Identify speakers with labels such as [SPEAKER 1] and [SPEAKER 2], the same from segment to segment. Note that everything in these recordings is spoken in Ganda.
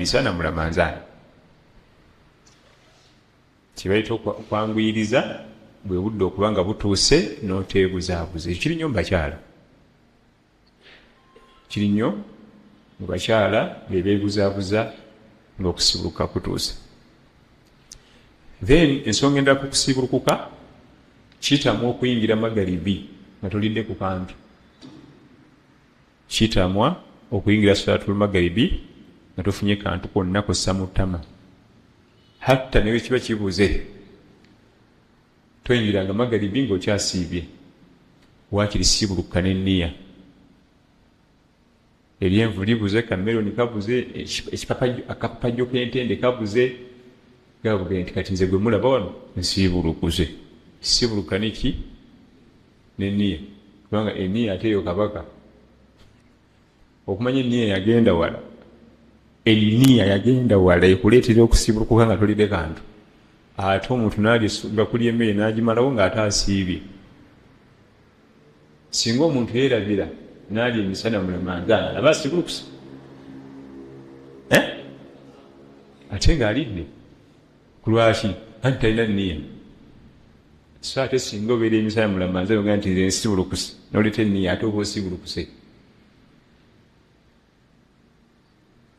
[SPEAKER 1] misana mulamanzaani kibaita okwanguyiriza bwe budde okuba nga butuuse n'oteebuzaabuza ekyo kiri nnyo mu bakyala kiri nnyo mu bakyala bebeebuzaabuza ng'okusibuluka kutuuse then ensonga endala ku kusibulukuka kitamwa okuyingira magalibi nga tolidde ku kantu kitamwa okuyingira salatul magalibi nga tofunye kantu konna kossa mu ttama hatta newe kiba kibuze toyingiranga magalibi ng'okyasiibye waakiri sibuluka n'enniya eryenvu libuze kameroni kabuze akapapajjo k'entende kabuze gavuge nti kati nze gwe mulaba wano nsibulukuze sibuluka neki n'enniya kubanga enniya ate eyo kabaka okumanya enniya yagenda wala enniya yagenda wala ekuleetera okusibulukuka nga tolidde kantu ate omuntu nga kulya emmere n'agimalawo ng'ate asiibye singa omuntu yeerabira n'alya emisana mulamanzaana aba asibulukusa ate ng'alidde ku lwaki anti talina nniya so ate singa obeera emisana mulamanzaana oga nti nze nsibulukuse n'oleeta enniya ate oba osibulukuse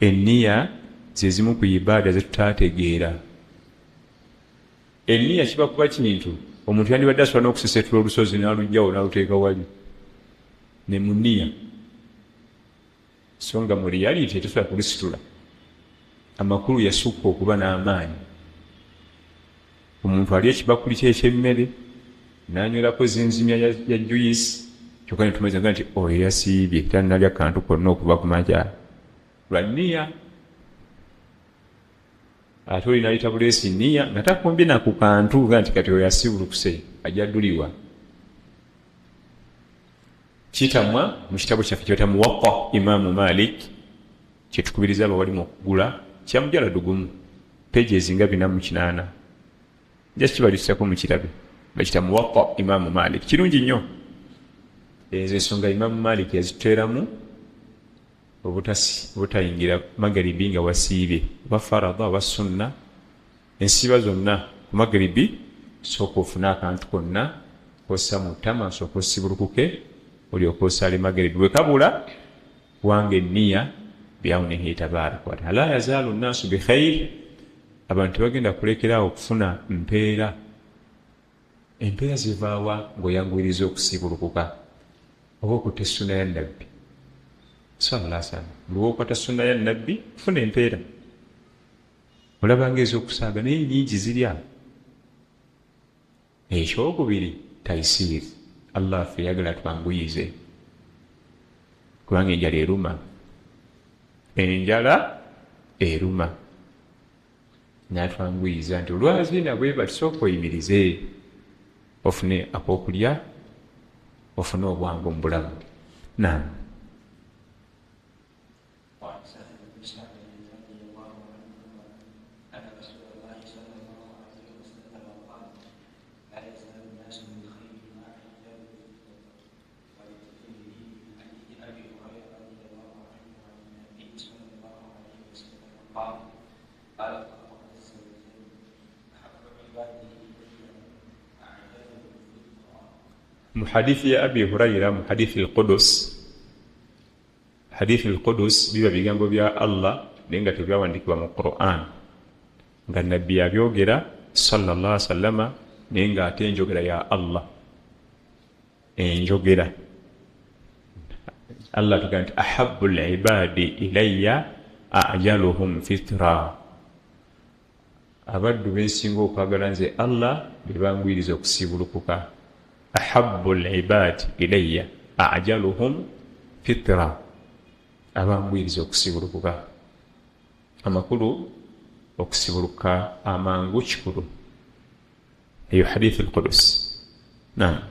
[SPEAKER 1] enniya ze zimu ku ibaada zetutaategeera enniya kiba kuba kintu omuntu yandibadde asobola n'okusesetula olusozi n'alugjawo n'aluteeka wali ne mu nniya so nga mu reality tetusobola kulisitula amakulu yasukka okuba n'amaanyi omuntu ali ekibakuli kye eky'emmere n'anywelako zinzimya ya juyisi kyokka netumanyanga nti oyo yasiibye tanalya kantu konna okuva ku majala lwa nniya ate oli nayita buleesi nniya nga takumbye naku kantu ga nti kati oyo asibulukuse ajaddulibwa kitamwa mu kitabo kyaffe kyota muwatta imaamu malik kyetukubiriza abawalimu okugula kya mujaladu gumu pages nga 408 just kibalisako mu kirabe bakita muwatta imaamu malik kirungi nnyo ezo ensonga imaamu malik yaziteeramu obutayingira magaribi nga wasiibye oba farada oba sunna ensiba zonna ku magaribi sooka ofune akantu konna kossa mu ttama sooka osibulukuke olyoka osaale magaribi bwe kabula kubanga enniya biawunihi tabaraka wataala la yazaalu nnaasu bikhair abantu bagenda kulekeraawo okufuna empeera zivaawa ng'oyanguyiriza okusibulukuka oba okutta essuna ya nabbi sallallahu alaihi wasallam lwokwata sunna ya nabbi funa empeera olabanga ez'okusaaga naye nyingi zirya ekyokubiri taisiri allah ffe yagala twanguyize kubanga enjala eruma natwanguyiza nti olwazi nabwe batusooka oyimirize ofune akokulya ofune obwangu mu bulamu naam mu hadithi ya abi hurayra mu hadithi al-qudus biba bigambo bya allah naye nga tebyawandikibwa mu quran nga nabbi yabyogera sallallahu alaihi wasallama naye nga ate enjogera ya allah enjogera allah tugaa nti ahabu libadi ilayya ajaluhum fitra abaddu bensinga okwagala nze allah bebangwiriza okusibulukuka ahabu libadi ilayya ajaluhum fitra abangwiriza okusibulukuka amakulu okusibuluka amangu kikulu eyo hadithi al-qudus naam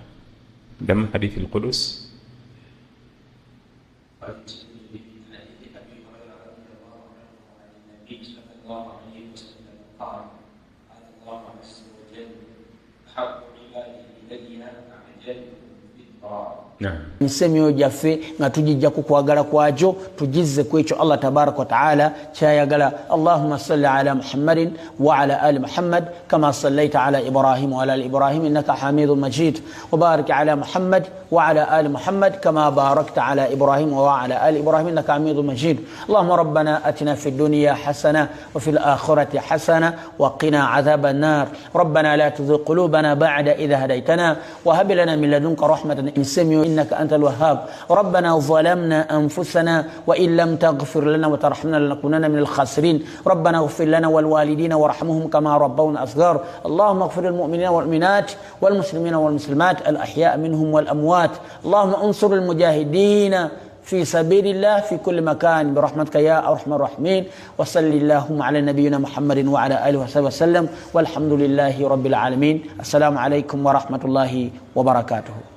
[SPEAKER 1] damu hadithi al-qudus
[SPEAKER 2] nsemyo jaffe nga tujijja kukwagala kwajo tujizze kwecho Allah tabarak wa taala chayagala. Allahumma salli ala Muhammadin wa ala ali Muhammad kama sallaita ala Ibrahim wa ala ali Ibrahim innaka Hamidum Majid wa barik ala Muhammad wa ala ali Muhammad kama barakta ala Ibrahim wa ala ali Ibrahim innaka Hamidum Majid. Allahumma rabbana atina fid dunya hasana wa fil akhirati hasana wa qina adhaban nar. Rabbana la tuzigh qulubana ba'da idh hadaytana wa hab lana min ladunka rahmatan إنك أنت الوهاب. ربنا ظلمنا أنفسنا وإن لم تغفر لنا وترحمنا لنكونن من الخاسرين. ربنا اغفر لنا والوالدين وارحمهم كما ربونا صغار. اللهم اغفر للمؤمنين والمؤمنات والمسلمين والمسلمات الأحياء منهم والأموات. اللهم انصر المجاهدين في سبيل الله في كل مكان برحمتك يا أرحم الراحمين. وصل اللهم على نبينا محمد وعلى آله وصحبه وسلم والحمد لله رب العالمين. السلام عليكم ورحمة الله وبركاته.